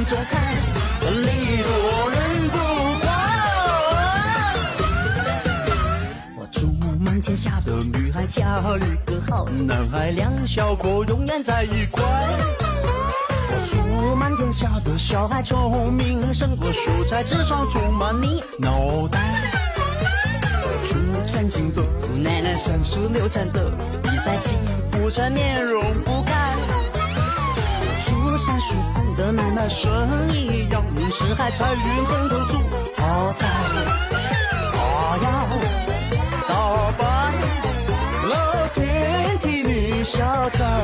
中看，礼多人不怪。我祝满天下的女孩嫁一个好男孩，两小口永远在一块。我祝满天下的小孩聪明胜过秀才，智商充满你脑袋。祝尊敬的奶奶36场的比赛起步成面容不改。祝30岁的奶奶生意扬名四海，财运亨通住豪宅。我要打败了天梯女小菜。